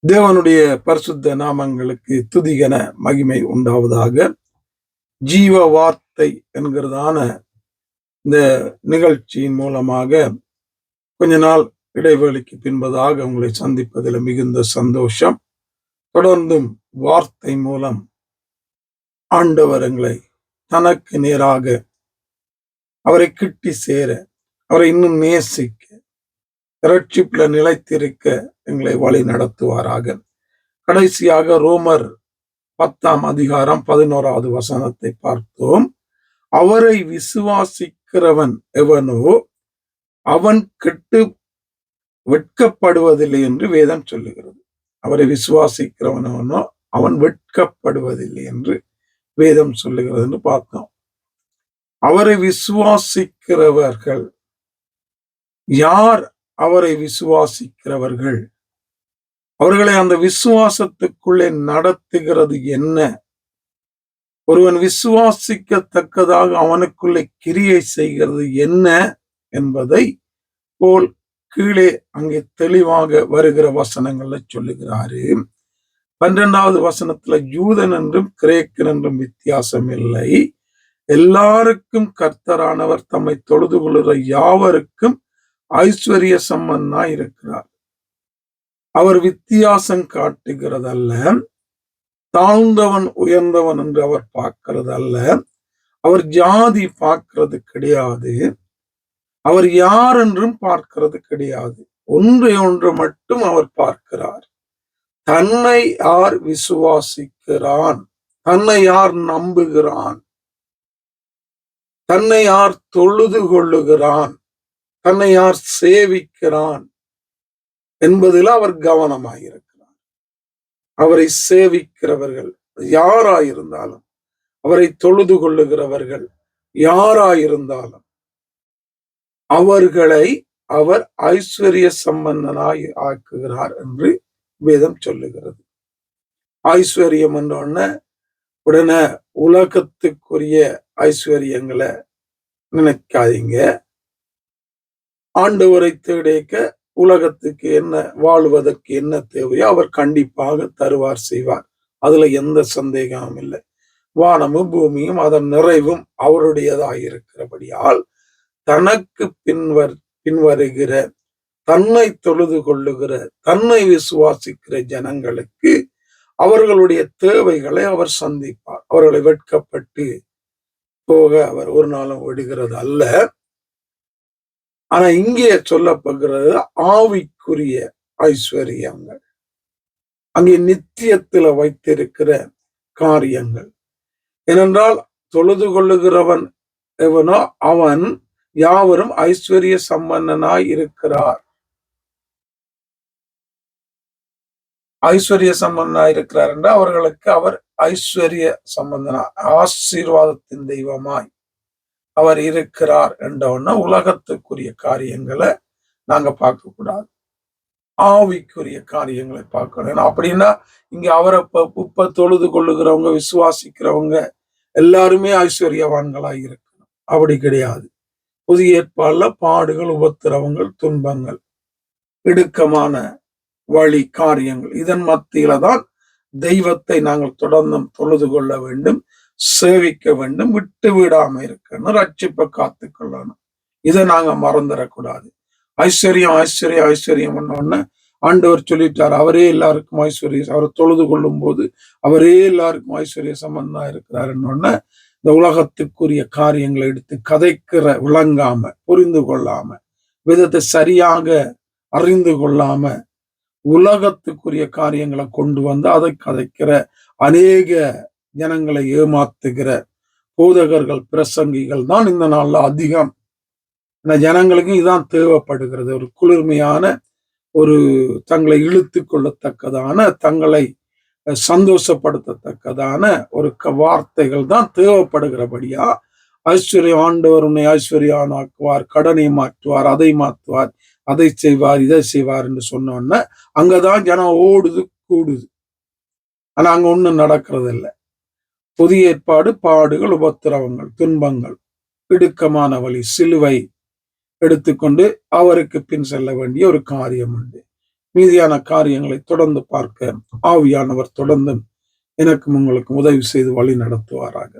தேவனுடைய பரிசுத்த நாமங்களுக்கு துதிகன மகிமை உண்டாவதாக. ஜீவ வார்த்தை என்கிறதான இந்த நிகழ்ச்சியின் மூலமாக கொஞ்ச நாள் இடைவேளைக்கு பின்பதாக உங்களை சந்திப்பதில் மிகுந்த சந்தோஷம். தொடர்ந்தும் வார்த்தை மூலம் ஆண்டவர் எங்களை தனக்கு நேராக அவரை கிட்டி சேர, அவரை இன்னும் நேசிக்க, இரட்சிப்புல நிலைத்திருக்க எங்களை வழி நடத்துவாராக. கடைசியாக ரோமர் 10ஆம் அதிகாரம் 11வது வசனத்தை பார்த்தோம். அவரை விசுவாசிக்கிறவன் எவனோ அவன் கெட்டு வெட்கப்படுவதில்லை என்று வேதம் சொல்லுகிறது. அவரை விசுவாசிக்கிறவனோ அவன் வெட்கப்படுவதில்லை என்று வேதம் சொல்லுகிறது என்று பார்த்தோம். அவரை விசுவாசிக்கிறவர்கள் யார்? அவரை விசுவாசிக்கிறவர்கள், அவர்களை அந்த விசுவாசத்துக்குள்ளே நடத்துகிறது என்ன? ஒருவன் விசுவாசிக்கத்தக்கதாக அவனுக்குள்ளே கிரியை செய்கிறது என்ன என்பதை போல் கீழே அங்கே தெளிவாக வருகிற வசனங்கள்ல சொல்லுகிறாரு. 12வது வசனத்துல யூதன் என்றும் கிரேக்கன் என்றும் வித்தியாசம் இல்லை, எல்லாருக்கும் கர்த்தரானவர் தம்மை தொழுது கொள்கிற யாவருக்கும் ஐஸ்வர்ய சம்பந்தனாய் இருக்கிறார். அவர் வித்தியாசம் காட்டுகிறதல்ல, தாழ்ந்தவன் உயர்ந்தவன் என்று அவர் பார்க்கிறதல்ல, அவர் ஜாதி பார்க்கிறது கிடையாது, அவர் யார் என்றும் பார்க்கிறது கிடையாது. ஒன்று மட்டும் அவர் பார்க்கிறார், தன்னை யார் விசுவாசிக்கிறான், தன்னை யார் நம்புகிறான், தன்னை யார் தொழுது கொள்ளுகிறான், தன்னை யார் சேவிக்கிறான் என்பதில் அவர் கவனமாயிருக்கிறார். அவரை சேவிக்கிறவர்கள் யாராயிருந்தாலும், அவரை தொழுது கொள்ளுகிறவர்கள் யாராயிருந்தாலும் அவர்களை அவர் ஐஸ்வர்ய சம்பந்தனாய் ஆக்குகிறார் என்று வேதம் சொல்லுகிறது. ஐஸ்வர்யம் என்ற உடனே உலகத்துக்குரிய ஐஸ்வர்யங்களை நினைக்காதீங்க. ஆண்டவரை தேடிக்க உலகத்துக்கு என்ன, வாழ்வதற்கு என்ன தேவையோ அவர் கண்டிப்பாக தருவார், செய்வார். அதுல எந்த சந்தேகமும் இல்லை. வானமும் பூமியும் அதன் நிறைவும் அவருடையதாக இருக்கிறபடியால் தனக்கு பின்வருகிற, தன்னை தொழுது கொள்ளுகிற, தன்னை விசுவாசிக்கிற ஜனங்களுக்கு அவர்களுடைய தேவைகளை அவர் சந்திப்பார். அவர்களை வெட்கப்பட்டு போக அவர் ஒரு நாளும் விடுகிறது அல்ல. ஆனா இங்கே சொல்லப்படுகிறது ஆவிக்குரிய ஐஸ்வர்யங்கள், அங்கே நித்தியத்துல வைத்திருக்கிற காரியங்கள். ஏனென்றால் தொழுது கொள்ளுகிறவன் எவனோ அவன் யாவரும் ஐஸ்வர்ய சம்பந்தனாய் இருக்கிறார். ஐஸ்வர்ய சம்பந்தனாய் இருக்கிறார் என்றால் அவர்களுக்கு அவர் ஐஸ்வர்ய சம்பந்தனா, ஆசீர்வாதத்தின் தெய்வமாய் அவர் இருக்கிறார் என்றோன்னா உலகத்துக்குரிய காரியங்களை நாங்க பார்க்க கூடாது, ஆவிக்குரிய காரியங்களை பார்க்கணும். அப்படின்னா இங்க அவரை இப்ப தொழுது கொள்ளுகிறவங்க, விசுவாசிக்கிறவங்க எல்லாருமே ஐஸ்வர்யவான்களாய் இருக்கணும், அப்படி கிடையாது. புதிய ஏற்பாடுல பாடுகள், உபத்திரவங்கள், துன்பங்கள், இடுக்கமான வழி காரியங்கள், இதன் மத்தியில தான் தெய்வத்தை நாங்கள் தொடர்ந்து தொழுது கொள்ள வேண்டும், சேவிக்க வேண்டும், விட்டு விடாம இருக்கணும், ரட்சிப்பை காத்து கொள்ளணும். இதை நாங்க மறந்துடக்கூடாது. ஐஸ்வர்யம் ஐஸ்வர்யம் ஐஸ்வர்யம் ஒண்ணு ஆண்டவர் சொல்லிட்டார், அவரே எல்லாருக்கும் ஐஸ்வர்யம், அவரை தொழுது கொள்ளும் போது அவரே எல்லாருக்கும் ஐஸ்வர்ய சம்பந்தம் இருக்கிறாருன்னு இந்த உலகத்துக்குரிய காரியங்களை எடுத்து கதைக்கிற, விளங்காம, புரிந்து கொள்ளாம, விதத்தை சரியாக அறிந்து கொள்ளாம உலகத்துக்குரிய காரியங்களை கொண்டு வந்து அதை கதைக்கிற அநேக ஜனங்களை ஏமாத்துகிற போதகர்கள், பிரசங்கிகள் தான் இந்த நாள்ல அதிகம். இந்த ஜனங்களுக்கு இதான் தேவைப்படுகிறது. ஒரு குளிர்மையான, ஒரு தங்களை இழுத்து கொள்ளத்தக்கதான, தங்களை சந்தோஷப்படுத்தத்தக்கதான ஒரு வார்த்தைகள் தான் தேவைப்படுகிறபடியா ஐஸ்வர்யம், ஆண்டவர் உன்னை ஐஸ்வர்யானாக்குவார், கடனை மாற்றுவார், அதை மாற்றுவார், அதை செய்வார், இதை செய்வார் என்று சொன்னோன்னா அங்கதான் ஜனம் ஓடுது, கூடுது. ஆனா அங்க ஒண்ணும் நடக்கிறது இல்லை. புதிய ஏற்பாடு பாடுகள், உபத்திரவங்கள், துன்பங்கள், இடுக்கமான வழி, சிலுவை எடுத்துக்கொண்டு அவருக்கு பின் செல்ல வேண்டிய ஒரு காரியம் உண்டு. மீதியான காரியங்களை தொடர்ந்து பார்க்க ஆவியானவர் தொடர்ந்து எனக்கும் உங்களுக்கு உதவி செய்து வழி நடத்துவாராக.